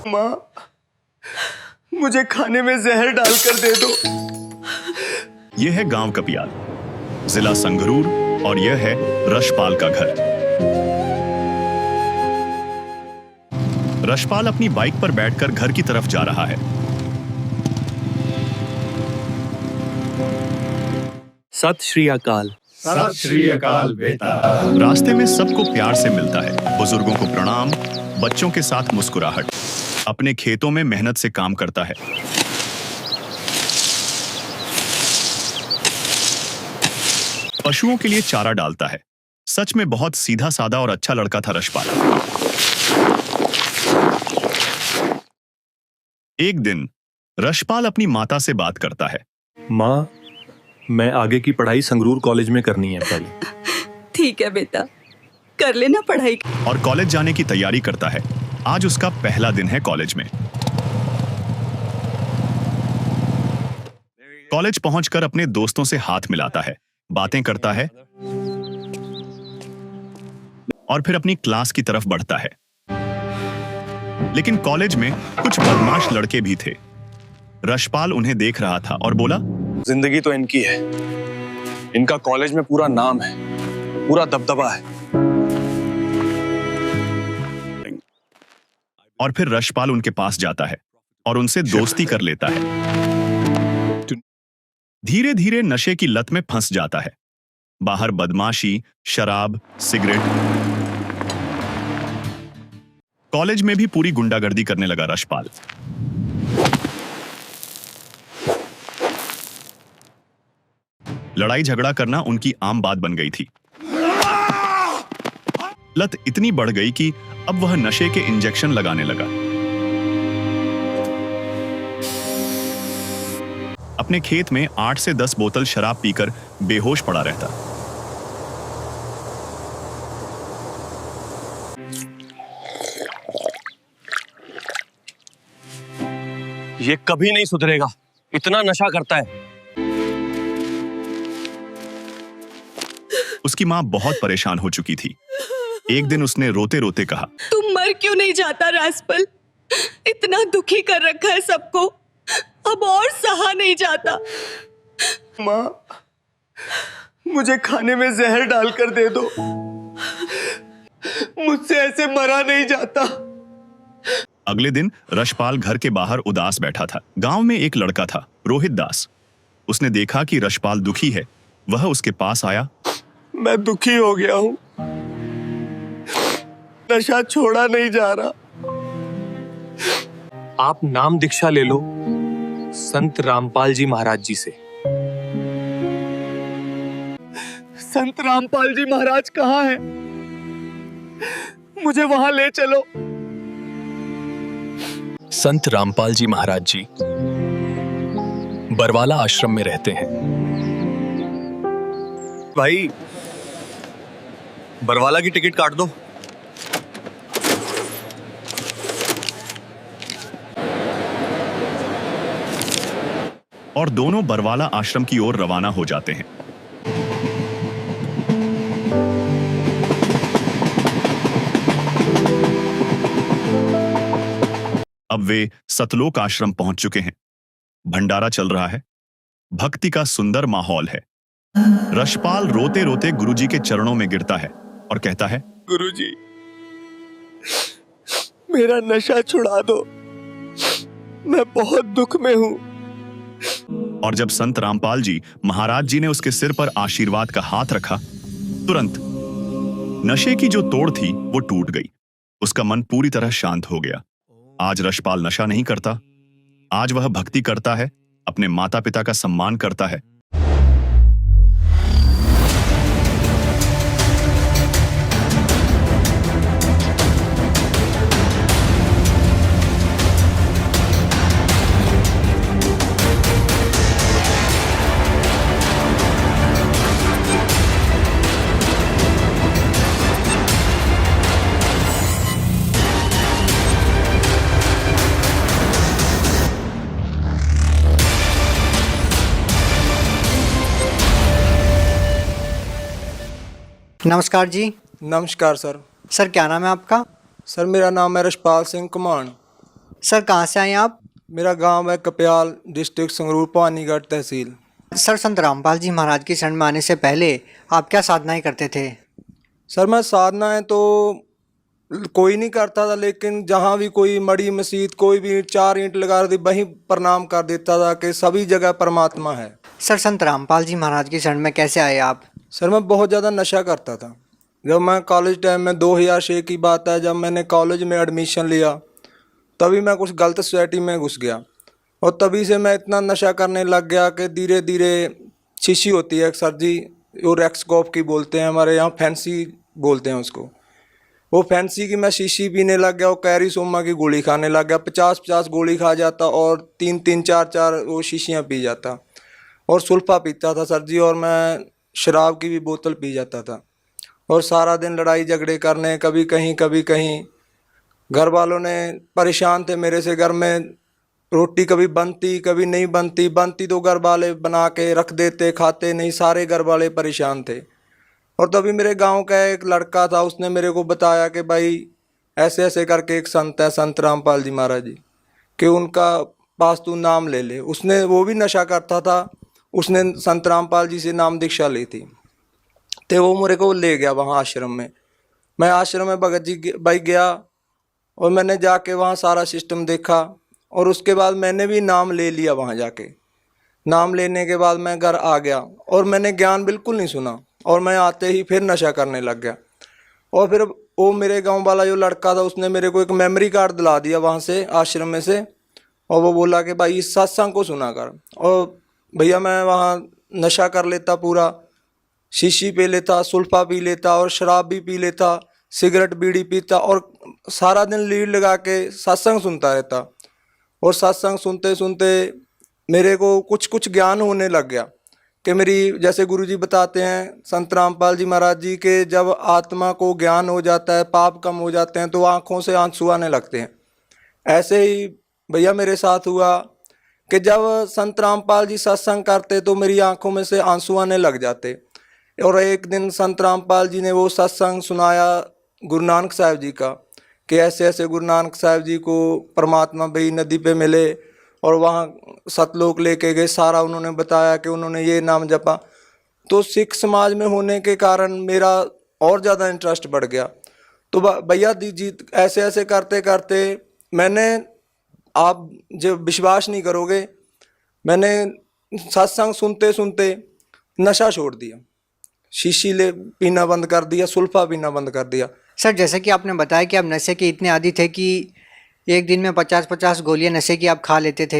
माँ, मुझे खाने में जहर डालकर दे दो। यह है गांव कपियाल, जिला संगरूर, और यह है रशपाल का घर। रशपाल अपनी बाइक पर बैठकर घर की तरफ जा रहा है। सत श्री अकाल। सत श्री अकाल बेटा। रास्ते में सबको प्यार से मिलता है। बुजुर्गों को प्रणाम, बच्चों के साथ मुस्कुराहट। अपने खेतों में मेहनत से काम करता है। पशुओं के लिए चारा डालता है। सच में बहुत सीधा साधा और अच्छा लड़का था रशपाल। एक दिन रशपाल अपनी माता से बात करता है। माँ, मैं आगे की पढ़ाई संगरूर कॉलेज में करनी है पहले। ठीक है बेटा, कर लेना पढ़ाई। और कॉलेज जाने की तैयारी करता है। आज उसका पहला दिन है कॉलेज में। कॉलेज पहुंचकर अपने दोस्तों से हाथ मिलाता है, बातें करता है और फिर अपनी क्लास की तरफ बढ़ता है। लेकिन कॉलेज में कुछ बदमाश लड़के भी थे। रशपाल उन्हें देख रहा था और बोला, जिंदगी तो इनकी है। इनका कॉलेज में पूरा नाम है, पूरा दबदबा है। और फिर रशपाल उनके पास जाता है और उनसे दोस्ती कर लेता है। धीरे धीरे नशे की लत में फंस जाता है। बाहर बदमाशी, शराब, सिगरेट। कॉलेज में भी पूरी गुंडागर्दी करने लगा रशपाल। लड़ाई झगड़ा करना उनकी आम बात बन गई थी। लत इतनी बढ़ गई कि अब वह नशे के इंजेक्शन लगाने लगा। अपने खेत में 8 से 10 बोतल शराब पीकर बेहोश पड़ा रहता। ये कभी नहीं सुधरेगा, इतना नशा करता है। उसकी मां बहुत परेशान हो चुकी थी। एक दिन उसने रोते रोते कहा, तुम मर क्यों नहीं जाता राजपाल? इतना दुखी कर रखा है सबको, अब और सहा नहीं जाता। माँ, मुझे खाने में जहर डालकर दे दो। मुझसे ऐसे मरा नहीं जाता। अगले दिन रशपाल घर के बाहर उदास बैठा था। गांव में एक लड़का था, रोहित दास। उसने देखा कि रशपाल दुखी है। वह उसके पास आया। मैं दुखी हो गया हूं, नशा छोड़ा नहीं जा रहा। आप नाम दीक्षा ले लो संत रामपाल जी महाराज जी से। संत रामपाल जी महाराज कहाँ हैं? मुझे वहां ले चलो। संत रामपाल जी महाराज जी बरवाला आश्रम में रहते हैं। भाई, बरवाला की टिकट काट दो। और दोनों बरवाला आश्रम की ओर रवाना हो जाते हैं। अब वे सतलोक आश्रम पहुंच चुके हैं। भंडारा चल रहा है। भक्ति का सुंदर माहौल है। रशपाल रोते रोते गुरुजी के चरणों में गिरता है और कहता है, गुरुजी, मेरा नशा छुड़ा दो, मैं बहुत दुख में हूं। और जब संत रामपाल जी महाराज जी ने उसके सिर पर आशीर्वाद का हाथ रखा, तुरंत नशे की जो तोड़ थी वो टूट गई। उसका मन पूरी तरह शांत हो गया। आज रशपाल नशा नहीं करता। आज वह भक्ति करता है, अपने माता पिता का सम्मान करता है। नमस्कार जी। नमस्कार सर। सर क्या नाम है आपका? सर मेरा नाम है रशपाल सिंह कुमार। सर कहाँ से आए हैं आप? मेरा गांव है कप्याल, डिस्ट्रिक्ट संगरूर, पानीगढ़ तहसील। सर संत रामपाल जी महाराज की शरण में आने से पहले आप क्या साधनाएं करते थे? सर मैं साधनाएं तो कोई नहीं करता था, लेकिन जहाँ भी कोई मड़ी मस्जिद कोई भी 4 ईंट लगा दी वहीं प्रणाम कर देता था कि सभी जगह परमात्मा है। सर संत रामपाल जी महाराज की शरण में कैसे आए आप? सर मैं बहुत ज़्यादा नशा करता था। जब मैं कॉलेज टाइम में 2006 की बात है, जब मैंने कॉलेज में एडमिशन लिया तभी मैं कुछ गलत सोसाइटी में घुस गया और तभी से मैं इतना नशा करने लग गया कि धीरे धीरे शीशी होती है सर जी, वो रेक्सकॉप की बोलते हैं, हमारे यहाँ फैंसी बोलते हैं उसको। वो फैंसी की मैं शीशी पीने लग गया और कैरी सोमा की गोली खाने लग गया। 50-50 गोली खा जाता और 3-3 4-4 वो शीशियाँ पी जाता और सुल्फा पीता था सर जी, और मैं शराब की भी बोतल पी जाता था और सारा दिन लड़ाई झगड़े करने, कभी कहीं। घर वालों ने परेशान थे मेरे से। घर में रोटी कभी बनती कभी नहीं बनती तो घर वाले बना के रख देते, खाते नहीं, सारे घर वाले परेशान थे। और तभी मेरे गांव का एक लड़का था, उसने मेरे को बताया कि भाई ऐसे ऐसे करके एक संत है, संत रामपाल जी महाराज जी, कि उनका पास तू नाम ले ले। उसने, वो भी नशा करता था, उसने संत रामपाल जी से नाम दीक्षा ली थी, तो वो मेरे को ले गया वहाँ आश्रम में। मैं आश्रम में भगत जी भाई गया और मैंने जाके वहाँ सारा सिस्टम देखा और उसके बाद मैंने भी नाम ले लिया। वहाँ जाके नाम लेने के बाद मैं घर आ गया और मैंने ज्ञान बिल्कुल नहीं सुना और मैं आते ही फिर नशा करने लग गया। और फिर वो मेरे गांव वाला जो लड़का था उसने मेरे को एक मेमोरी कार्ड दिला दिया वहाँ से, आश्रम में से, और वो बोला कि भाई इस सत्संग को सुना कर। और भैया मैं वहाँ नशा कर लेता, पूरा शीशी पी लेता, सुल्फा पी लेता और शराब भी पी लेता, सिगरेट बीड़ी पीता और सारा दिन लीड लगा के सत्संग सुनता रहता। और सत्संग सुनते सुनते मेरे को कुछ कुछ ज्ञान होने लग गया कि मेरी, जैसे गुरुजी बताते हैं संत रामपाल जी महाराज जी के, जब आत्मा को ज्ञान हो जाता है, पाप कम हो जाते हैं तो आँखों से आंसू आने लगते हैं। ऐसे ही भैया मेरे साथ हुआ कि जब संत रामपाल जी सत्संग करते तो मेरी आंखों में से आंसू आने लग जाते। और एक दिन संत रामपाल जी ने वो सत्संग सुनाया गुरु नानक साहब जी का, कि ऐसे ऐसे गुरु नानक साहब जी को परमात्मा भाई नदी पे मिले और वहाँ सतलोक लेके गए। सारा उन्होंने बताया कि उन्होंने ये नाम जपा। तो सिख समाज में होने के कारण मेरा और ज़्यादा इंटरेस्ट बढ़ गया। तो भैया जी ऐसे ऐसे करते करते मैंने, आप जब विश्वास नहीं करोगे, मैंने सत्संग सुनते सुनते नशा छोड़ दिया, शीशी ले पीना बंद कर दिया, सुल्फा पीना बंद कर दिया। सर जैसे कि आपने बताया कि आप नशे के इतने आदी थे कि एक दिन में 50-50 गोलियां नशे की आप खा लेते थे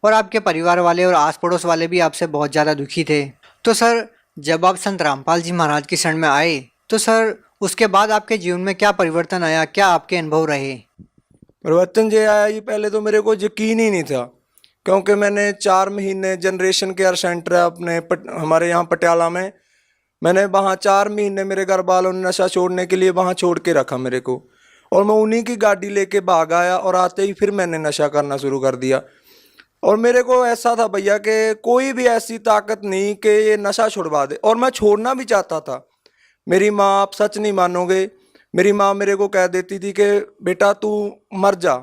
और आपके परिवार वाले और आस पड़ोस वाले भी आपसे बहुत ज़्यादा दुखी थे। तो सर जब आप संत रामपाल जी महाराज की शरण में आए तो सर उसके बाद आपके जीवन में क्या परिवर्तन आया, क्या आपके अनुभव रहे? परिवर्तन जो आया, ये पहले तो मेरे को यकीन ही नहीं था, क्योंकि मैंने 4 महीने जनरेशन केयर सेंटर है अपने हमारे यहाँ पटियाला में, मैंने वहाँ 4 महीने मेरे घर वालों ने नशा छोड़ने के लिए वहाँ छोड़ के रखा मेरे को, और मैं उन्हीं की गाड़ी लेके भाग आया और आते ही फिर मैंने नशा करना शुरू कर दिया। और मेरे को ऐसा था भैया कि कोई भी ऐसी ताकत नहीं कि ये नशा छुड़वा दे, और मैं छोड़ना भी चाहता था। मेरी माँ, आप सच नहीं मानोगे, मेरी माँ मेरे को कह देती थी कि बेटा तू मर जा।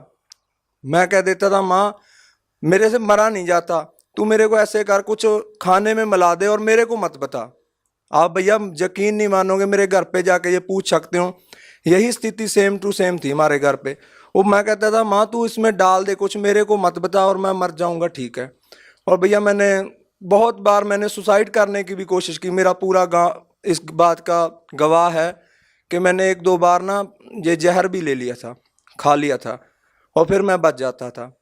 मैं कह देता था माँ मेरे से मरा नहीं जाता, तू मेरे को ऐसे कर, कुछ खाने में मिला दे और मेरे को मत बता। आप भैया यकीन नहीं मानोगे, मेरे घर पे जाके ये पूछ सकते हो, यही स्थिति सेम टू सेम थी हमारे घर पे। वो मैं कहता था माँ तू इसमें डाल दे कुछ, मेरे को मत बता और मैं मर जाऊंगा, ठीक है। और भैया मैंने बहुत बार मैंने सुसाइड करने की भी कोशिश की, मेरा पूरा गाँव इस बात का गवाह है कि मैंने 1-2 बार ना ये जहर भी ले लिया था, खा लिया था, और फिर मैं बच जाता था।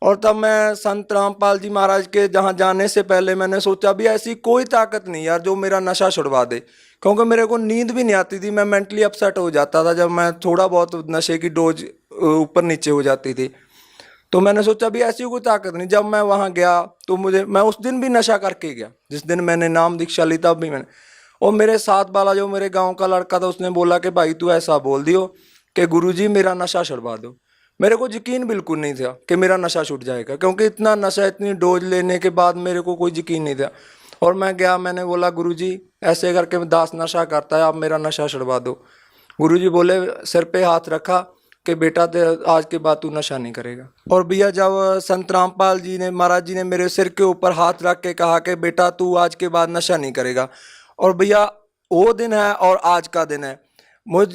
और तब मैं संत रामपाल जी महाराज के जहाँ जाने से पहले मैंने सोचा भी ऐसी कोई ताकत नहीं यार जो मेरा नशा छुड़वा दे, क्योंकि मेरे को नींद भी नहीं आती थी, मैं मेंटली अपसेट हो जाता था जब मैं थोड़ा बहुत नशे की डोज ऊपर नीचे हो जाती थी। तो मैंने सोचा भी ऐसी कोई ताकत नहीं। जब मैं वहाँ गया तो मैं उस दिन भी नशा करके गया, जिस दिन मैंने नाम दीक्षा ली तब भी मैंने। और मेरे साथ वाला जो मेरे गाँव का लड़का था उसने बोला कि भाई तू ऐसा बोल दियो कि गुरुजी मेरा नशा छुड़वा दो। मेरे को यकीन बिल्कुल नहीं था कि मेरा नशा छूट जाएगा, क्योंकि इतना नशा, इतनी डोज लेने के बाद मेरे को कोई यकीन नहीं था। और मैं गया, मैंने बोला गुरुजी ऐसे करके दास नशा करता है, आप मेरा नशा छुड़वा दो। गुरुजी बोले, सिर पे हाथ रखा कि बेटा आज के बाद तू नशा नहीं करेगा। और भैया जब संत रामपाल जी ने, महाराज जी ने मेरे सिर के ऊपर हाथ रख के कहा कि बेटा तू आज के बाद नशा नहीं करेगा, और भैया वो दिन है और आज का दिन है, मुझ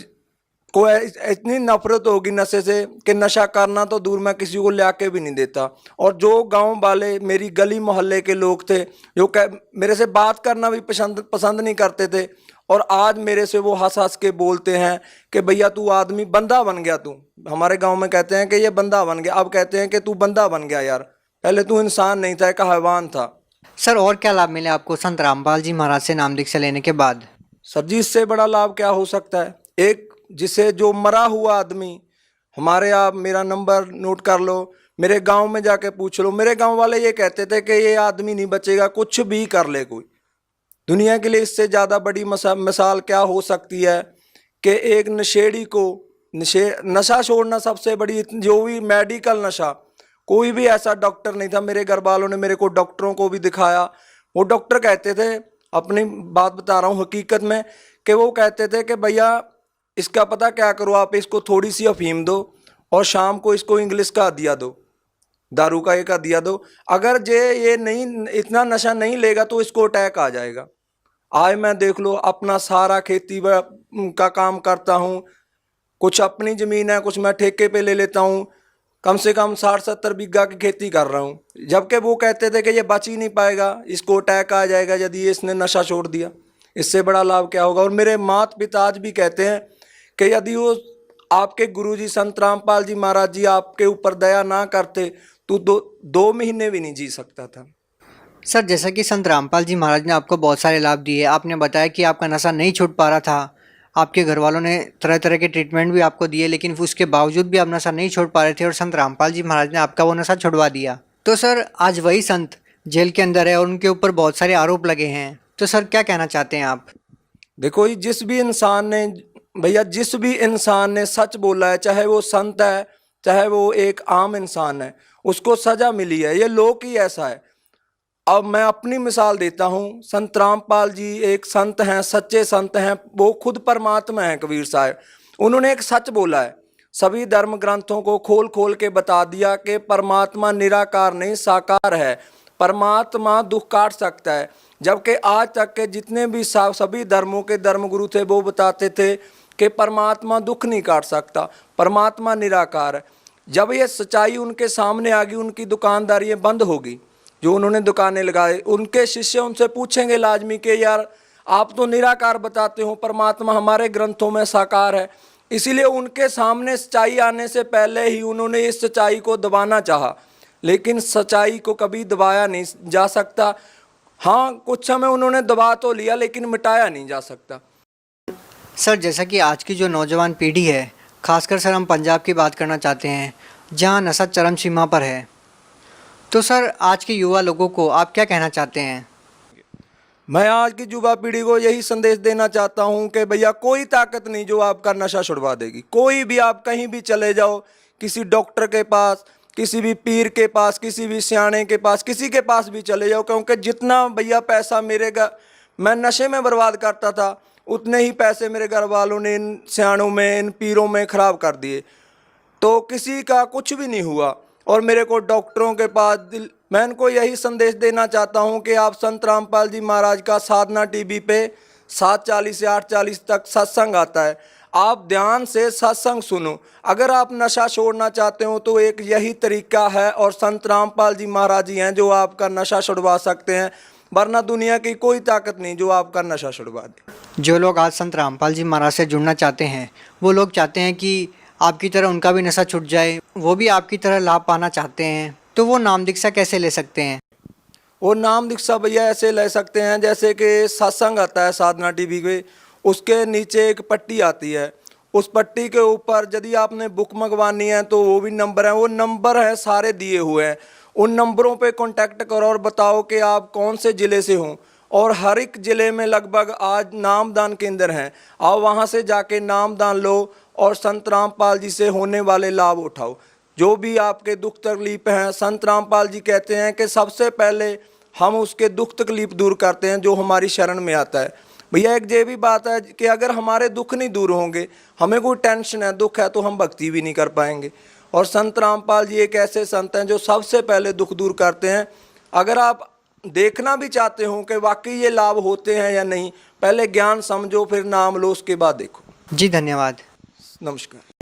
को इतनी नफरत होगी नशे से कि नशा करना तो दूर, मैं किसी को ला के भी नहीं देता। और जो गांव वाले, मेरी गली मोहल्ले के लोग थे जो मेरे से बात करना भी पसंद नहीं करते थे, और आज मेरे से वो हंस हंस के बोलते हैं कि भैया तू आदमी बंदा बन गया, तू हमारे गांव में कहते हैं कि ये बंदा बन गया, अब कहते हैं कि तू बंदा बन गया यार, पहले तू इंसान नहीं था, एक हैवान था। सर और क्या लाभ मिले आपको संत रामपाल जी महाराज से नाम दीक्षा लेने के बाद? सर जी इससे बड़ा लाभ क्या हो सकता है। एक जिसे जो मरा हुआ आदमी, हमारे, आप मेरा नंबर नोट कर लो, मेरे गांव में जाके पूछ लो, मेरे गांव वाले ये कहते थे कि ये आदमी नहीं बचेगा, कुछ भी कर ले कोई। दुनिया के लिए इससे ज़्यादा बड़ी मिसाल क्या हो सकती है कि एक नशेड़ी को नशा छोड़ना सबसे बड़ी, जो भी मेडिकल नशा, कोई भी ऐसा डॉक्टर नहीं था, मेरे घर वालों ने मेरे को डॉक्टरों को भी दिखाया, वो डॉक्टर कहते थे, अपनी बात बता रहा हूँ हकीकत में, कि वो कहते थे कि भैया इसका पता क्या करो, आप इसको थोड़ी सी अफीम दो और शाम को इसको इंग्लिश का दिया दो, दारू का एक दिया दो, अगर ये नहीं, इतना नशा नहीं लेगा तो इसको अटैक आ जाएगा। आज मैं देख लो अपना सारा खेती का काम करता हूँ, कुछ अपनी ज़मीन है, कुछ मैं ठेके पे ले लेता हूँ, कम से कम 60-70 बीघा की खेती कर रहा हूँ, जबकि वो कहते थे कि ये बच ही नहीं पाएगा, इसको अटैक आ जाएगा यदि इसने नशा छोड़ दिया। इससे बड़ा लाभ क्या होगा। और मेरे माता पिता आज भी कहते हैं कि यदि वो आपके गुरुजी संत रामपाल जी महाराज जी आपके ऊपर दया ना करते तो दो महीने भी नहीं जी सकता था। सर जैसा कि संत रामपाल जी महाराज ने आपको बहुत सारे लाभ दिए, आपने बताया कि आपका नशा नहीं छूट पा रहा था, आपके घर वालों ने तरह तरह के ट्रीटमेंट भी आपको दिए, लेकिन उसके बावजूद भी आप नशा नहीं छोड़ पा रहे थे और संत रामपाल जी महाराज ने आपका वो नशा छुड़वा दिया। तो सर आज वही संत जेल के अंदर है और उनके ऊपर बहुत सारे आरोप लगे हैं, तो सर क्या कहना चाहते हैं आप? देखो जिस भी इंसान ने सच बोला है, चाहे वो संत है चाहे वो एक आम इंसान है, उसको सजा मिली है। ये लोक ही ऐसा है। अब मैं अपनी मिसाल देता हूँ, संत रामपाल जी एक संत हैं, सच्चे संत हैं, वो खुद परमात्मा हैं। कबीर साहब उन्होंने एक सच बोला है, सभी धर्म ग्रंथों को खोल खोल के बता दिया कि परमात्मा निराकार नहीं साकार है, परमात्मा दुख काट सकता है। जबकि आज तक के जितने भी सभी धर्मों के धर्मगुरु थे वो बताते थे कि परमात्मा दुख नहीं काट सकता, परमात्मा निराकार है। जब ये सच्चाई उनके सामने आ गई, उनकी दुकानदारी बंद होगी, जो उन्होंने दुकानें लगाए, उनके शिष्य उनसे पूछेंगे लाजमी कि यार आप तो निराकार बताते हो, परमात्मा हमारे ग्रंथों में साकार है। इसीलिए उनके सामने सच्चाई आने से पहले ही उन्होंने इस सच्चाई को दबाना चाहा, लेकिन सच्चाई को कभी दबाया नहीं जा सकता। हाँ, कुछ समय उन्होंने दबा तो लिया लेकिन मिटाया नहीं जा सकता। सर जैसा कि आज की जो नौजवान पीढ़ी है, खासकर सर हम पंजाब की बात करना चाहते हैं जहां नशा चरम सीमा पर है, तो सर आज के युवा लोगों को आप क्या कहना चाहते हैं? मैं आज की युवा पीढ़ी को यही संदेश देना चाहता हूं कि भैया कोई ताकत नहीं जो आपका नशा छुड़वा देगी। कोई भी, आप कहीं भी चले जाओ, किसी डॉक्टर के पास, किसी भी पीर के पास, किसी भी सियाने के पास, किसी के पास भी चले जाओ, क्योंकि जितना भैया पैसा मैं नशे में बर्बाद करता था, उतने ही पैसे मेरे घर वालों ने इन सियानों में, इन पीरों में ख़राब कर दिए, तो किसी का कुछ भी नहीं हुआ। और मेरे को डॉक्टरों के पास मैं इनको यही संदेश देना चाहता हूं कि आप संत रामपाल जी महाराज का साधना टीवी पे 7:40 से 8:40 तक सत्संग आता है, आप ध्यान से सत्संग सुनो। अगर आप नशा छोड़ना चाहते हो तो एक यही तरीका है, और संत रामपाल जी महाराज ही हैं जो आपका नशा छुड़वा सकते हैं, वरना दुनिया की कोई ताकत नहीं जो आपका नशा छुड़वा दे। जो लोग आज संत रामपाल जी महाराज से जुड़ना चाहते हैं, वो लोग चाहते हैं कि आपकी तरह उनका भी नशा छूट जाए, वो भी आपकी तरह लाभ पाना चाहते हैं, तो वो नाम दीक्षा कैसे ले सकते हैं? वो नाम दीक्षा भैया ऐसे ले सकते हैं जैसे कि सत्संग आता है साधना टीवी पे, उसके नीचे एक पट्टी आती है, उस पट्टी के ऊपर यदि आपने बुक मंगवानी है तो वो भी नंबर है, वो नंबर है सारे दिए हुए हैं, उन नंबरों पे कांटेक्ट करो और बताओ कि आप कौन से ज़िले से हों। और हर एक ज़िले में लगभग आज नामदान केंद्र हैं, आप वहाँ से जाके नामदान लो और संत रामपाल जी से होने वाले लाभ उठाओ। जो भी आपके दुख तकलीफ हैं, संत रामपाल जी कहते हैं कि सबसे पहले हम उसके दुख तकलीफ दूर करते हैं जो हमारी शरण में आता है। भैया एक ये भी बात है कि अगर हमारे दुख नहीं दूर होंगे, हमें कोई टेंशन है, दुख है, तो हम भक्ति भी नहीं कर पाएंगे। और संत रामपाल जी एक ऐसे संत हैं जो सबसे पहले दुख दूर करते हैं। अगर आप देखना भी चाहते हो कि वाकई ये लाभ होते हैं या नहीं, पहले ज्ञान समझो, फिर नाम लो, उसके बाद देखो। जी धन्यवाद। नमस्कार।